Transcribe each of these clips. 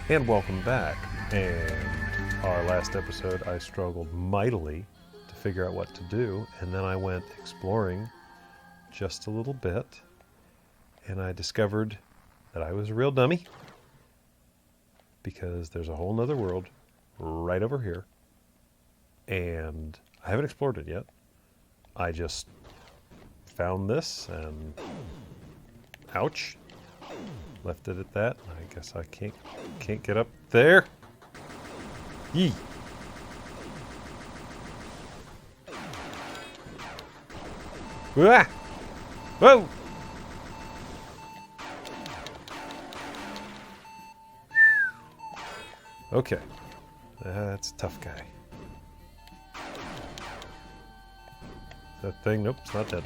And welcome back. And our last episode, I struggled mightily to figure out what to do, and then I went exploring just a little bit, and I discovered that I was a real dummy because there's a whole nother world right over here, and I haven't explored it yet. I just found this and ouch, left it at that. I guess I can't get up there. Yee. Ah! Whoa! Okay, that's a tough guy. That thing, nope, it's not dead.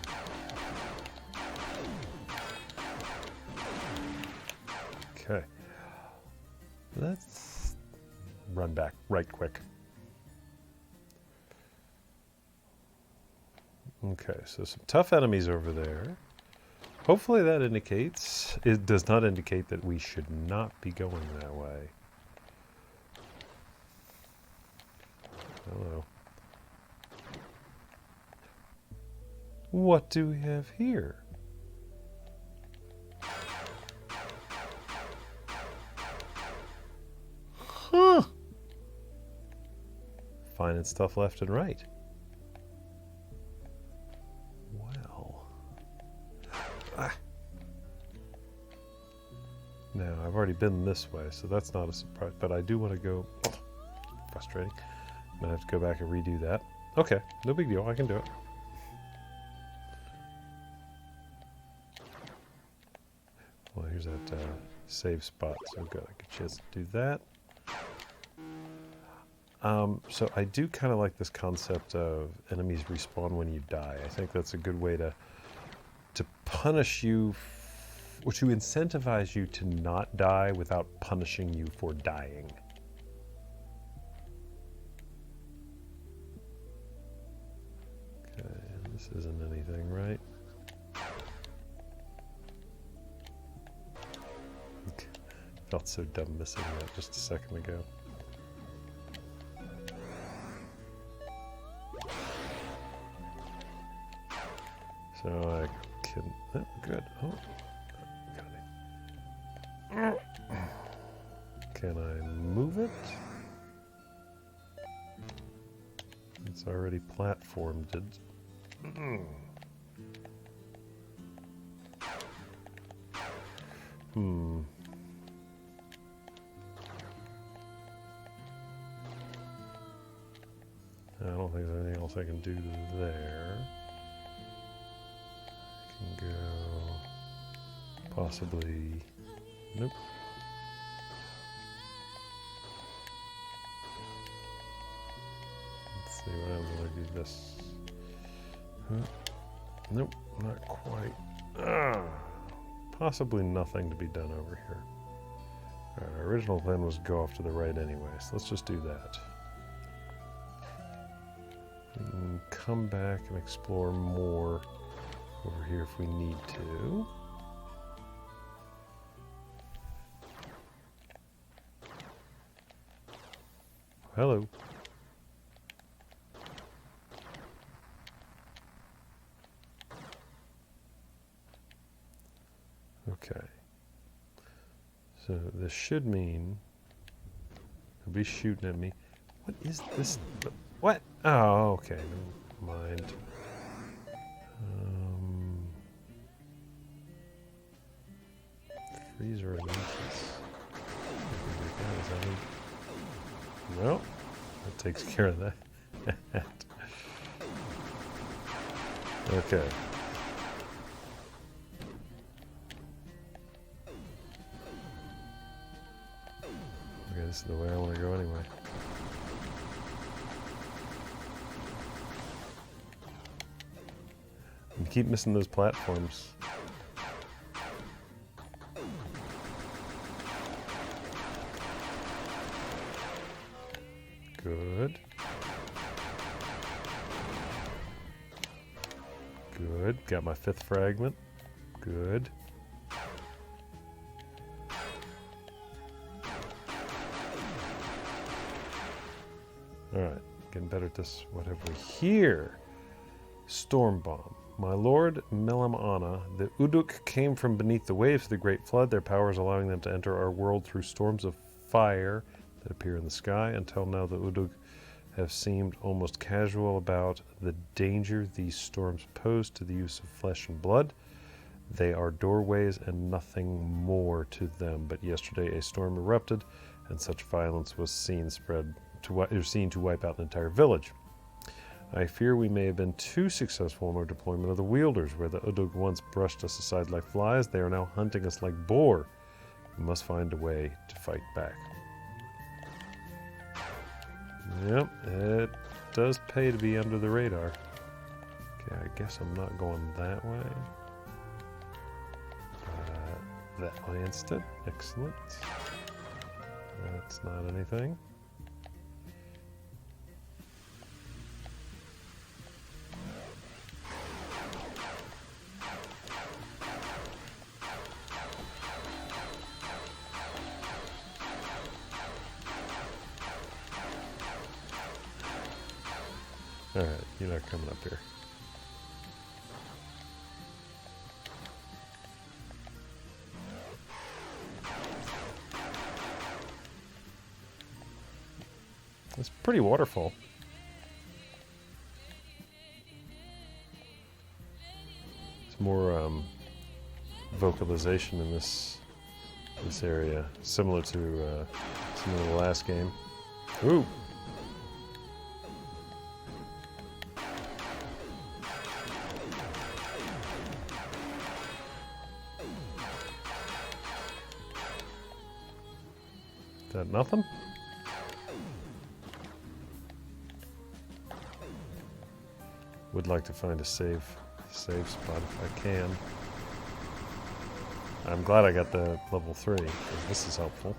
Okay, let's run back right quick. Okay, so some tough enemies over there. Hopefully that indicates, it does not indicate that we should not be going that way. Hello. What do we have here? Huh. Finding stuff left and right. Well. Ah. Now, I've already been this way, so that's not a surprise, but I do want to go... Frustrating. I'm going to have to go back and redo that. Okay, no big deal, I can do it. Well, here's that save spot, so I've got a chance to do that. So I do kind of like this concept of enemies respawn when you die. I think that's a good way to punish you, or to incentivize you to not die without punishing you for dying. Okay, this isn't anything, right? Felt so dumb missing that just a second ago. So I can... Oh, good. Oh, got it. Can I move it? It's already platformed. I don't think there's anything else I can do there. I can go... possibly... Nope. Let's see what happens when I do this. Nope, not quite. Possibly nothing to be done over here. Our original plan was to go off to the right anyway, so let's just do that. And come back and explore more over here if we need to. Hello. Okay. So this should mean he'll be shooting at me. What is this? What? Oh, okay. Never mind. Freezer Emergence. Well, that takes care of that. Okay. Okay, this is the way I want to go anyway. I keep missing those platforms. Good. Good. Got my 5th fragment. Good. Alright, getting better at this. What have we here? Storm Bomb. My lord Melamana, the Uduk came from beneath the waves of the Great Flood, their powers allowing them to enter our world through storms of fire that appear in the sky. Until now, the Uduk have seemed almost casual about the danger these storms pose to the use of flesh and blood. They are doorways and nothing more to them. But yesterday a storm erupted, and such violence was seen to wipe out an entire village. I fear we may have been too successful in our deployment of the wielders. Where the Udug once brushed us aside like flies, they are now hunting us like boar. We must find a way to fight back. Yep, it does pay to be under the radar. Okay, I guess I'm not going that way. That way instead. Excellent. That's not anything. Alright, you're not coming up here. It's pretty waterfall. It's more vocalization in this area, similar to the last game. Ooh. Is that nothing? Would like to find a save spot if I can. I'm glad I got the level 3, because this is helpful.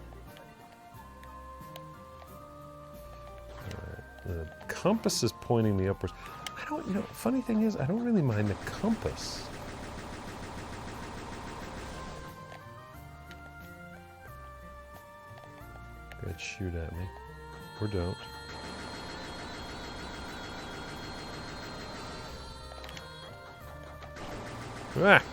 The compass is pointing me upwards. Funny thing is, I don't really mind the compass. Go ahead, shoot at me. Or don't. Ah!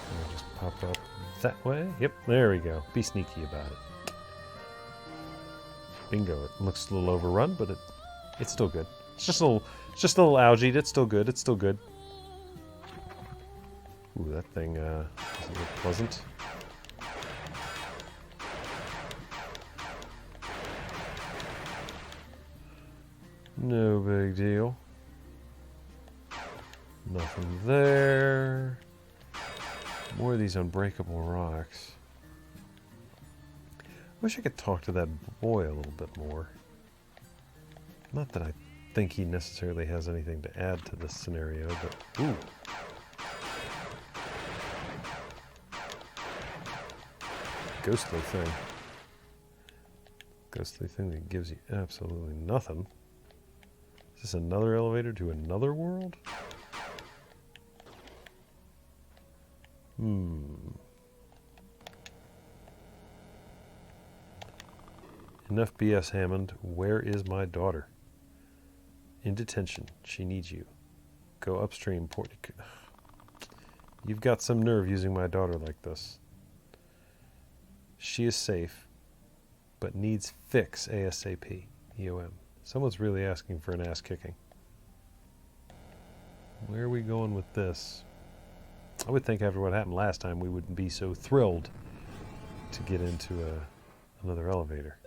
I'll just pop up that way. Yep, there we go. Be sneaky about it. Bingo. It looks a little overrun, but it's still good. It's just a little algae. It's still good. It's still good. Ooh, that thing doesn't look pleasant. No big deal. Nothing there. More of these unbreakable rocks. Wish I could talk to that boy a little bit more. Not that I think he necessarily has anything to add to this scenario, but ooh. Ghostly thing. Ghostly thing that gives you absolutely nothing. Is this another elevator to another world? Enough BS, Hammond. Where is my daughter? In detention. She needs you. Go upstream. You've got some nerve using my daughter like this. She is safe, but needs fix ASAP. EOM. Someone's really asking for an ass kicking. Where are we going with this? I would think after what happened last time we wouldn't be so thrilled to get into another elevator.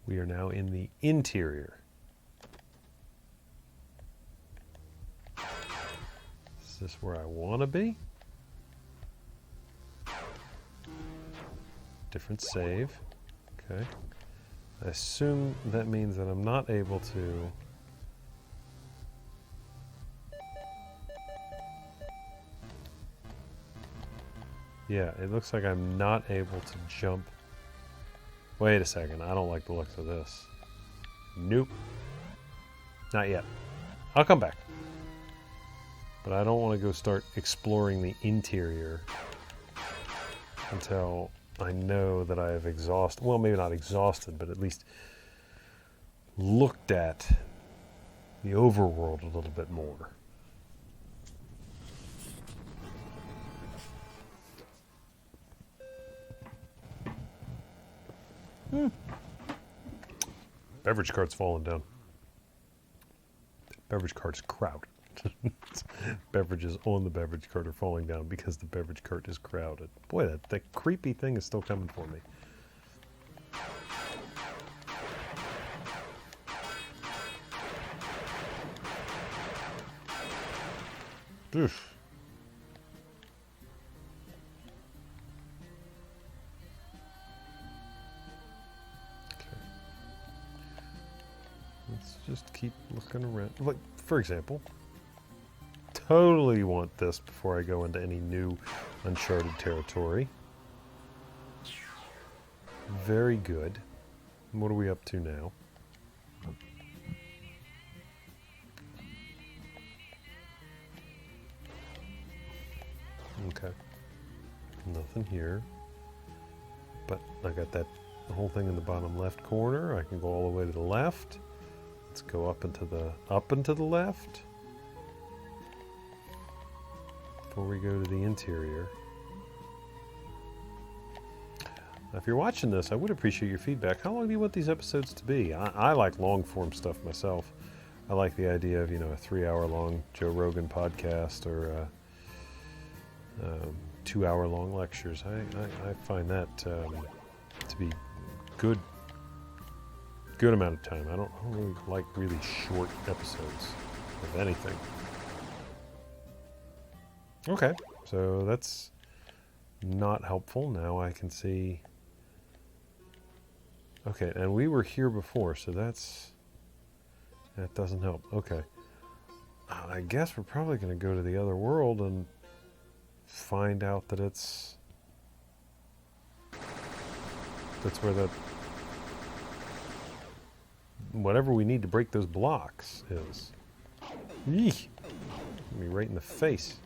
We are now in the interior. Is this where I want to be? Different save. Okay. I assume that means that I'm not able to... Yeah, it looks like I'm not able to jump. Wait a second, I don't like the looks of this. Nope. Not yet. I'll come back. But I don't want to go start exploring the interior until I know that I have exhausted, well, maybe not exhausted, but at least looked at the overworld a little bit more. Beverage cart's falling down. Beverage cart's crowded. Beverages on the beverage cart are falling down because the beverage cart is crowded. Boy, that creepy thing is still coming for me. Oof. Let's just keep looking around. Like, for example, totally want this before I go into any new uncharted territory. Very good. What are we up to now? Okay. Nothing here. But I got that whole thing in the bottom left corner. I can go all the way to the left. Let's go up and to the left before we go to the interior. Now, if you're watching this, I would appreciate your feedback. How long do you want these episodes to be? I like long form stuff myself. I like the idea of, a 3-hour long Joe Rogan podcast or 2-hour long lectures. I find that to be good amount of time. I don't really like really short episodes of anything. Okay, so that's not helpful. Now I can see. Okay, and we were here before, so that doesn't help. Okay, I guess we're probably going to go to the other world and find out that that's where that whatever we need to break those blocks is. Eek! Hit me right in the face.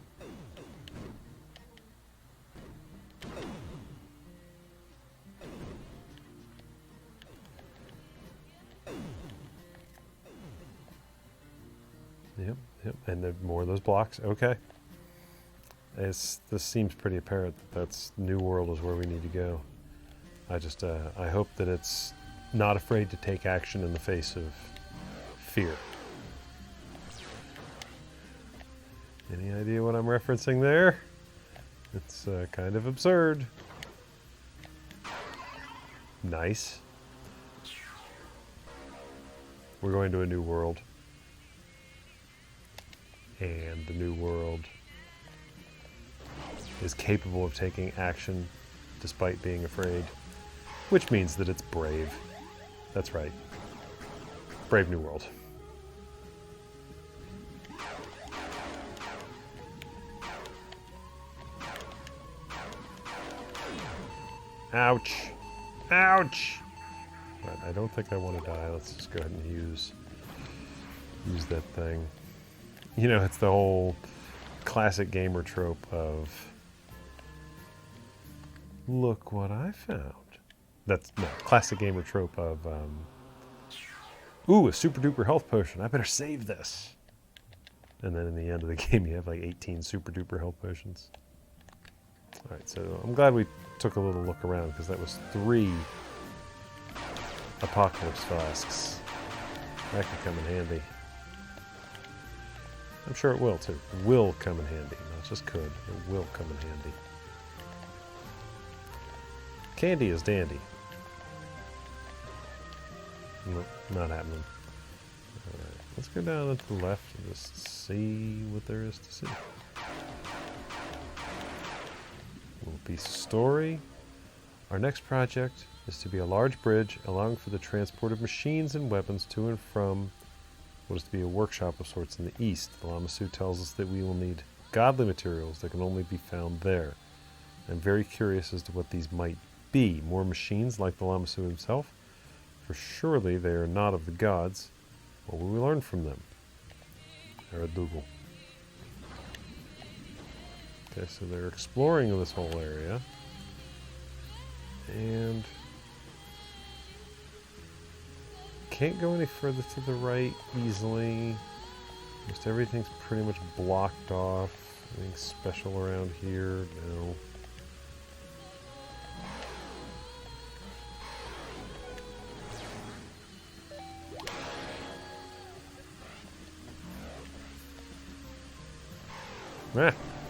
Yep, and then more of those blocks. Okay. This seems pretty apparent that that's New World is where we need to go. I hope that it's not afraid to take action in the face of fear. Any idea what I'm referencing there? It's kind of absurd. Nice. We're going to a new world. And the new world is capable of taking action despite being afraid, which means that it's brave. That's right. Brave New World. Ouch! Ouch! Right, I don't think I want to die. Let's just go ahead and use that thing. It's the whole classic gamer trope of look what I found. That's no classic gamer trope of ooh, a super duper health potion. I better save this. And then in the end of the game you have like 18 super duper health potions. Alright, so I'm glad we took a little look around because that was 3 apocalypse flasks. That could come in handy. I'm sure it will too. Will come in handy. Not just could. It will come in handy. Candy is dandy. Nope, not happening. Alright, let's go down to the left and just see what there is to see. Little piece of story. Our next project is to be a large bridge allowing for the transport of machines and weapons to and from what is to be a workshop of sorts in the east. The Lamassu tells us that we will need godly materials that can only be found there. I'm very curious as to what these might be. More machines like the Lamassu himself? For surely they are not of the gods. What will we learn from them? I read Google. Okay, so they're exploring this whole area. And can't go any further to the right easily. Just everything's pretty much blocked off. Anything special around here? No.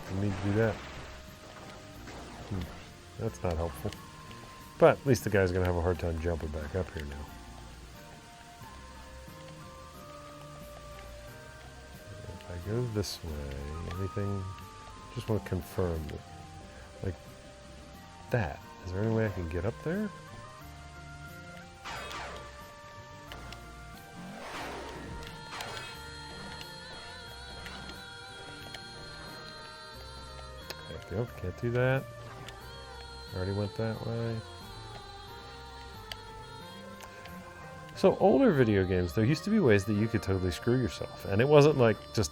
Didn't need to do that. That's not helpful. But at least the guy's going to have a hard time jumping back up here now. If I go this way, anything... Just want to confirm that, like that. Is there any way I can get up there? Nope, can't do that. Already went that way. So older video games, there used to be ways that you could totally screw yourself. And it wasn't like just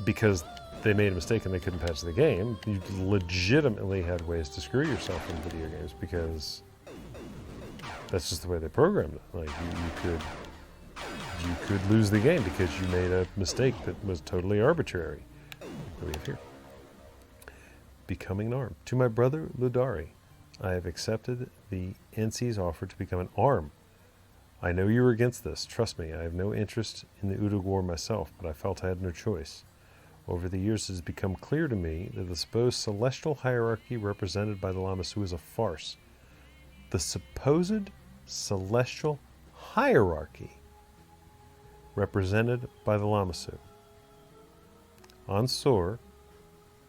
because they made a mistake and they couldn't patch the game. You legitimately had ways to screw yourself in video games because that's just the way they programmed it. Like you could lose the game because you made a mistake that was totally arbitrary. What do we have here? Becoming an ARM. To my brother Ludari, I have accepted the NC's offer to become an ARM. I know you were against this. Trust me, I have no interest in the Imdug War myself, but I felt I had no choice. Over the years, it has become clear to me that the supposed celestial hierarchy represented by the Lamassu is a farce. The supposed celestial hierarchy represented by the Lamassu. On Sor,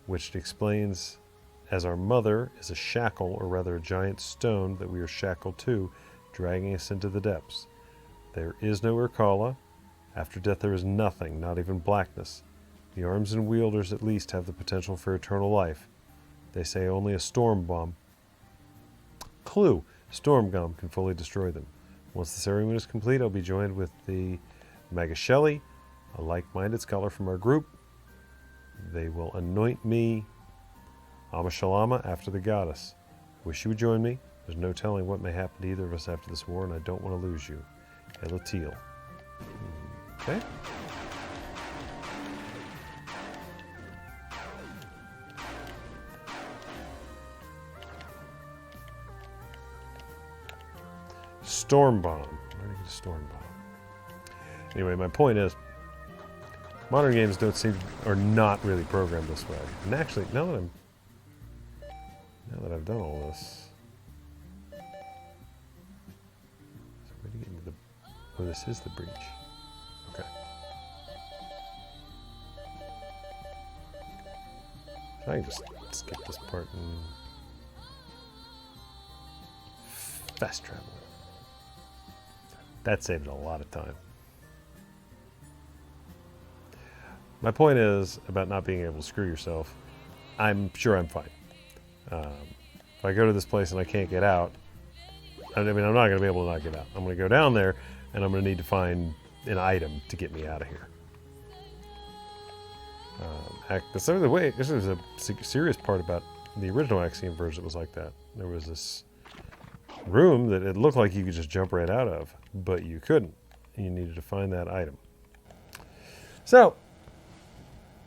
which it explains as our mother is a shackle, or rather a giant stone that we are shackled to, dragging us into the depths. There is no Urkala. After death there is nothing, not even blackness. The arms and wielders at least have the potential for eternal life. They say only a storm bomb. Clue, storm bomb can fully destroy them. Once the ceremony is complete, I'll be joined with the Magasheli, a like-minded scholar from our group. They will anoint me Amashalama after the goddess. Wish you would join me. There's no telling what may happen to either of us after this war, and I don't want to lose you. Elatil. Okay. Storm bomb. Where did I get a storm bomb? Anyway, my point is, modern games are not really programmed this way. And actually, now that I've done all this, so where do you get into the? Oh, this is the breach. Okay. So I can just skip this part and fast travel. That saved a lot of time. My point is about not being able to screw yourself. I'm sure I'm fine. If I go to this place and I can't get out, I mean, I'm not going to be able to not get out. I'm going to go down there, and I'm going to need to find an item to get me out of here. So the way, this is a serious part about the original Axiom Verge that was like that. There was this room that it looked like you could just jump right out of, but you couldn't. You needed to find that item. So,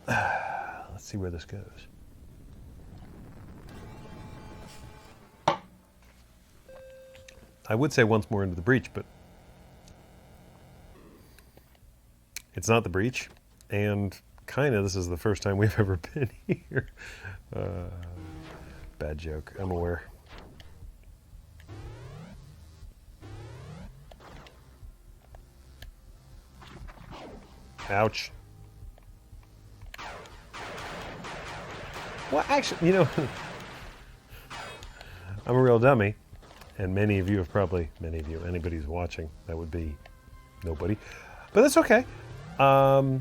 let's see where this goes. I would say once more into the breach, but it's not the breach, and kind of this is the first time we've ever been here. Bad joke, I'm aware. Ouch. Well, actually, you know, I'm a real dummy, and many of you have probably, anybody who's watching, that would be nobody, but that's okay. Of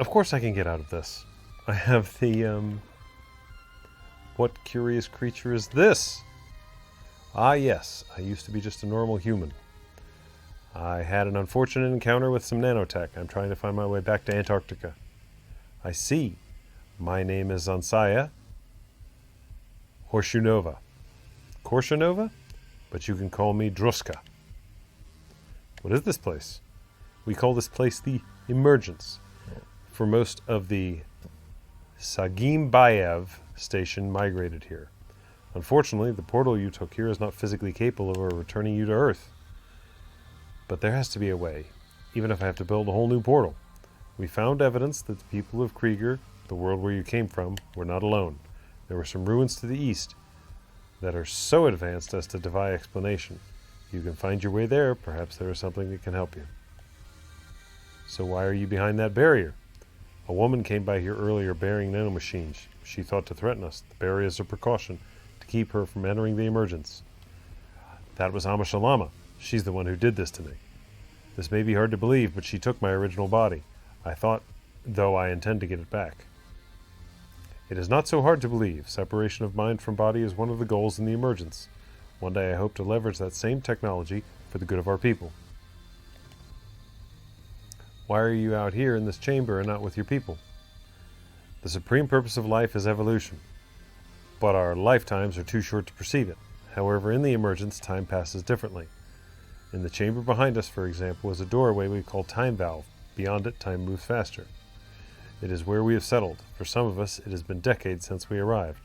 course I can get out of this. I have the, what curious creature is this? Ah, yes, I used to be just a normal human. I had an unfortunate encounter with some nanotech. I'm trying to find my way back to Antarctica. I see. My name is Ansaya Horshanova. Korshanova? But you can call me Druska. What is this place? We call this place the Emergence. For most of the Sagimbayev station migrated here. Unfortunately, the portal you took here is not physically capable of returning you to Earth. But there has to be a way, even if I have to build a whole new portal. We found evidence that the people of Krieger, the world where you came from, were not alone. There were some ruins to the east that are so advanced as to defy explanation. You can find your way there. Perhaps there is something that can help you. So why are you behind that barrier? A woman came by here earlier bearing nanomachines. She thought to threaten us. The barrier is a precaution to keep her from entering the Emergence. That was Amashalama. She's the one who did this to me. This may be hard to believe, but she took my original body. I thought, though, I intend to get it back. It is not so hard to believe. Separation of mind from body is one of the goals in the Emergence. One day I hope to leverage that same technology for the good of our people. Why are you out here in this chamber and not with your people? The supreme purpose of life is evolution, but our lifetimes are too short to perceive it. However, in the Emergence, time passes differently. In the chamber behind us, for example, is a doorway we call Time Valve. Beyond it, time moves faster. It is where we have settled. For some of us, it has been decades since we arrived.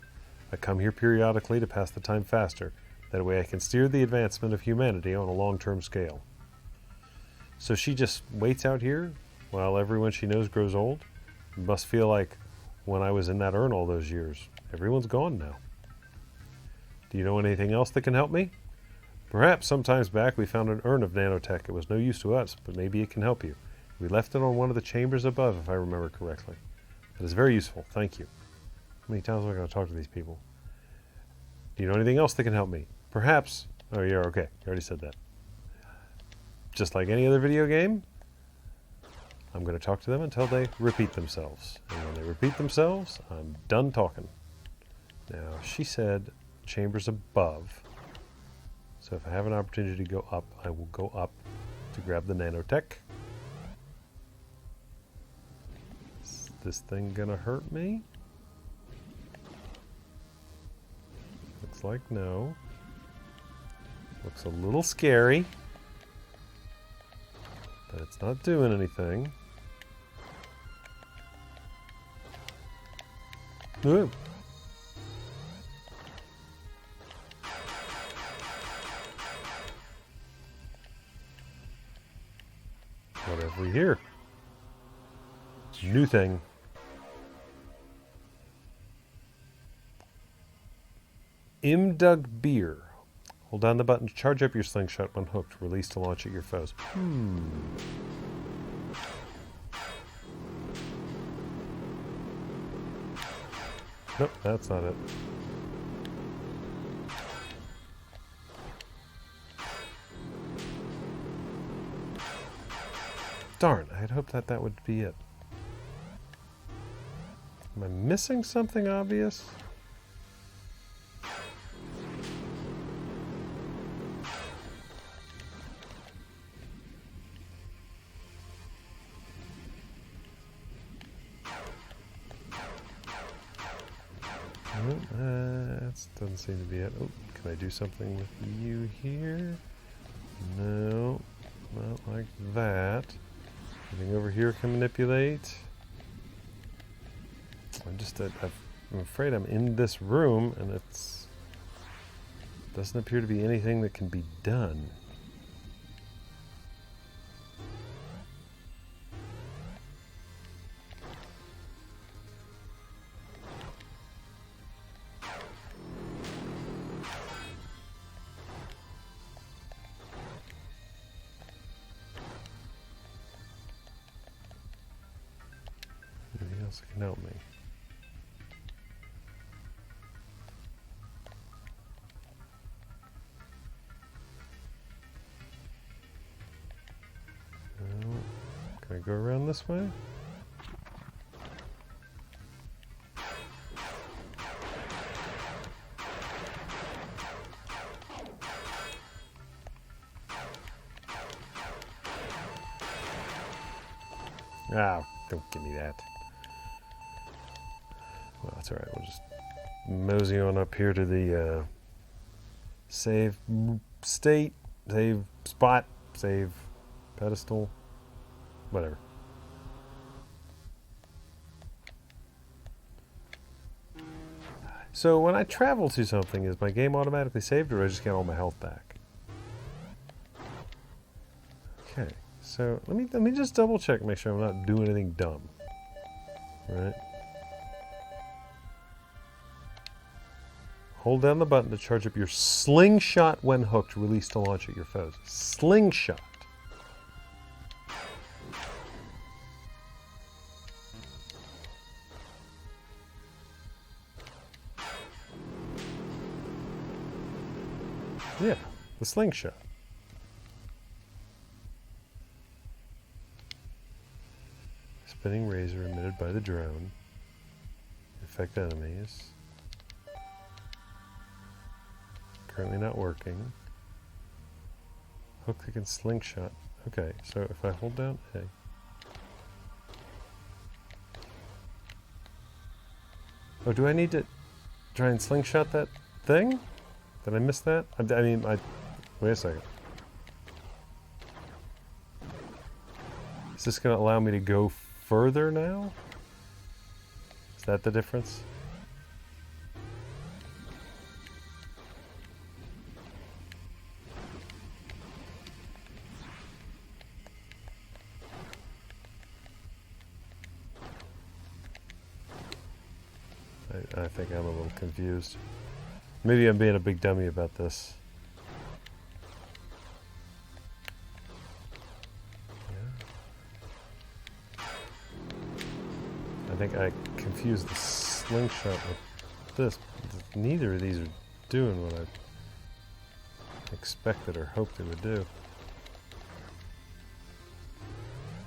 I come here periodically to pass the time faster. That way I can steer the advancement of humanity on a long-term scale. So she just waits out here while everyone she knows grows old? It must feel like when I was in that urn all those years. Everyone's gone now. Do you know anything else that can help me? Perhaps sometimes back we found an urn of nanotech. It was no use to us, but maybe it can help you. We left it on one of the chambers above, if I remember correctly. That is very useful. Thank you. How many times am I going to talk to these people? Do you know anything else that can help me? Perhaps... Oh, yeah, okay. You already said that. Just like any other video game, I'm going to talk to them until they repeat themselves. And when they repeat themselves, I'm done talking. Now, she said chambers above. So if I have an opportunity to go up, I will go up to grab the nanotech. Is this thing going to hurt me? Looks like no. Looks a little scary. But it's not doing anything. Ooh. What have we here? New thing. Imdug Bir. Hold down the button to charge up your slingshot when hooked. Release to launch at your foes. Nope, that's not it. Darn, I had hoped that that would be it. Am I missing something obvious? That doesn't seem to be it. Oh, can I do something with you here? No, not like that. Anything over here can manipulate. I'm afraid I'm in this room and it's doesn't appear to be anything that can be done. Anything else that can help me? No. Can I go around this way? Ah, don't give me that. Well, that's alright. We'll just mosey on up here to the save state, save spot, save pedestal, whatever. So when I travel to something, is my game automatically saved, or do I just get all my health back? Okay, so let me just double check, make sure I'm not doing anything dumb. Right? Hold down the button to charge up your slingshot when hooked, release to launch at your foes. Slingshot. Yeah, the slingshot. Spinning razor emitted by the drone. Affect enemies. Currently not working. Hook against slingshot. Okay, so if I hold down A. Oh, do I need to try and slingshot that thing? Did I miss that? I mean, wait a second. Is this going to allow me to go further now? Is that the difference? I think I'm a little confused. Maybe I'm being a big dummy about this. Yeah. I think I confused the slingshot with this. Neither of these are doing what I expected or hoped they would do.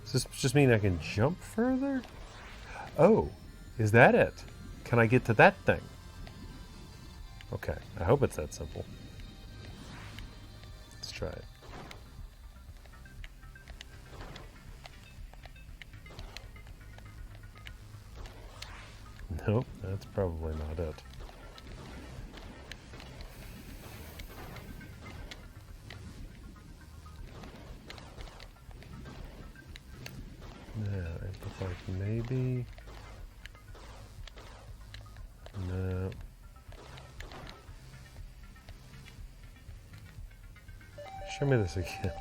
Does this just mean I can jump further? Oh, is that it? Can I get to that thing? Okay, I hope it's that simple. Let's try it. Nope, that's probably not it. Yeah, it looks like maybe... No. Show me this again.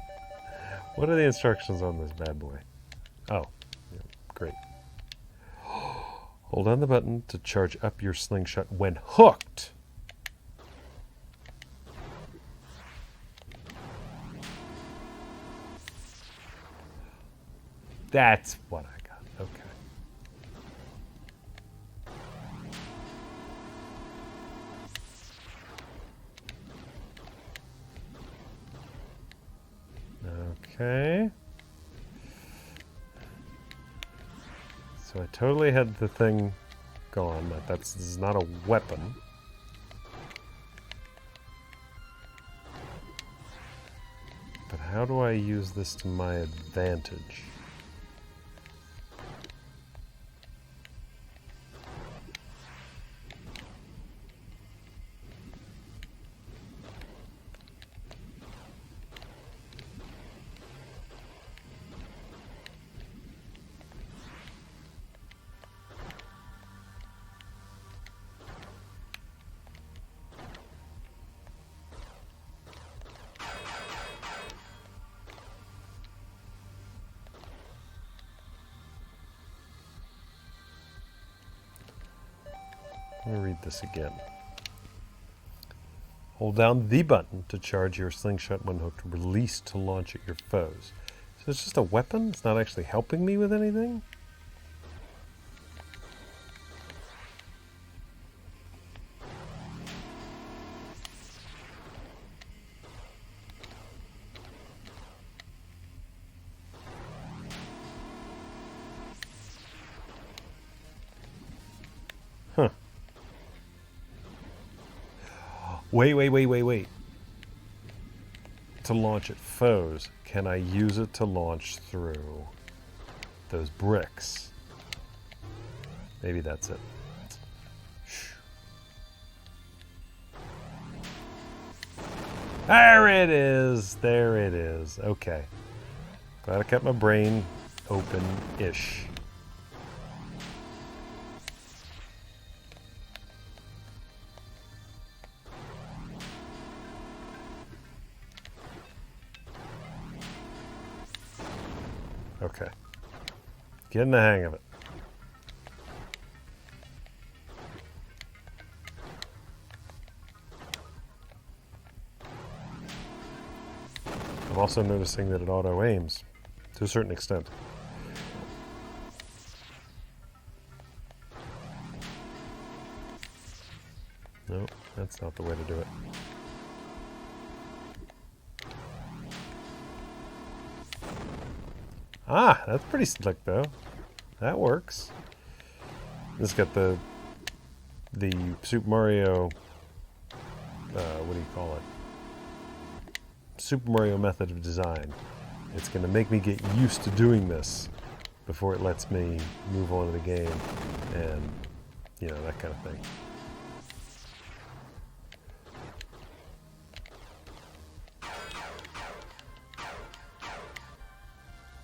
What are the instructions on this bad boy? Oh, yeah, great. Hold on the button to charge up your slingshot when hooked. That's what I got. Okay. Okay. So I totally had the thing gone. This is not a weapon. But how do I use this to my advantage? Let me read this again. Hold down the button to charge your slingshot when hooked. Release to launch at your foes. So it's just a weapon? It's not actually helping me with anything? Huh. Wait. To launch at foes, can I use it to launch through those bricks? Maybe that's it. There it is. There it is. Okay. Glad I kept my brain open-ish. Okay. Getting the hang of it. I'm also noticing that it auto-aims to a certain extent. No, that's not the way to do it. Ah, that's pretty slick though. That works. This got the Super Mario, what do you call it? Super Mario method of design. It's going to make me get used to doing this before it lets me move on to the game and, you know, that kind of thing.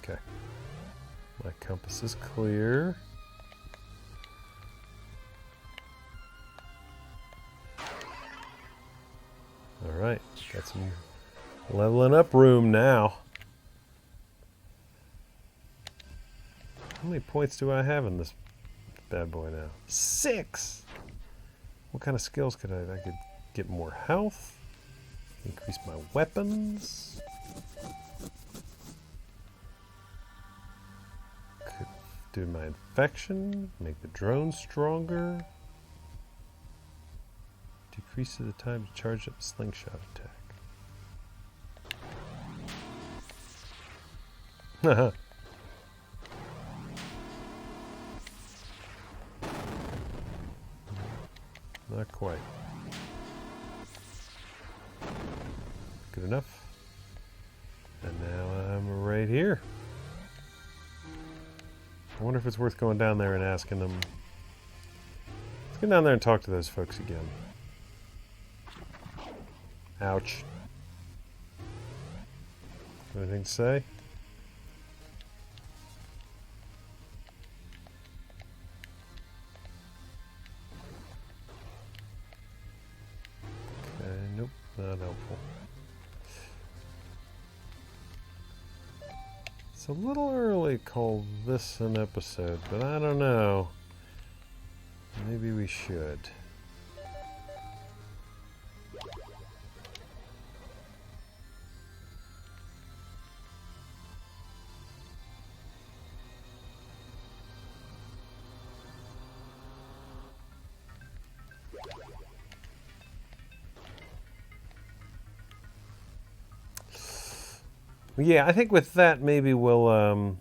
Okay. My compass is clear. All right, got some leveling up room now. How many points do I have in this bad boy now? 6! What kind of skills could I could get more health, increase my weapons. Could do my infection, make the drone stronger. Decreases the time to charge up a slingshot attack. Haha. Not quite. Good enough. And now I'm right here. I wonder if it's worth going down there and asking them. Let's go down there and talk to those folks again. Ouch. Anything to say? Okay, nope, not helpful. It's a little early to call this an episode, but I don't know. Maybe we should. Yeah, I think with that, maybe we'll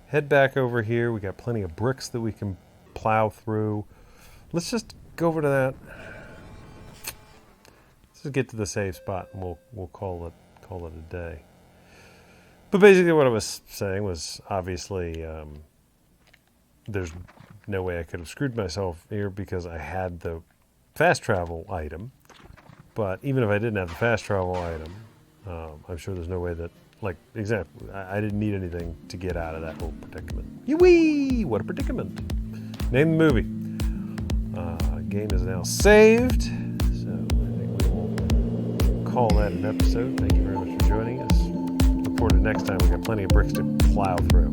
head back over here. We got plenty of bricks that we can plow through. Let's just go over to that. Let's just get to the save spot, and we'll call it a day. But basically, what I was saying was obviously there's no way I could have screwed myself here because I had the fast travel item. But even if I didn't have the fast travel item, I'm sure there's no way that. Like, example, I didn't need anything to get out of that whole predicament. Yee-wee! What a predicament. Name the movie. Game is now saved. So I think we will call that an episode. Thank you very much for joining us. Look forward to next time. We got plenty of bricks to plow through.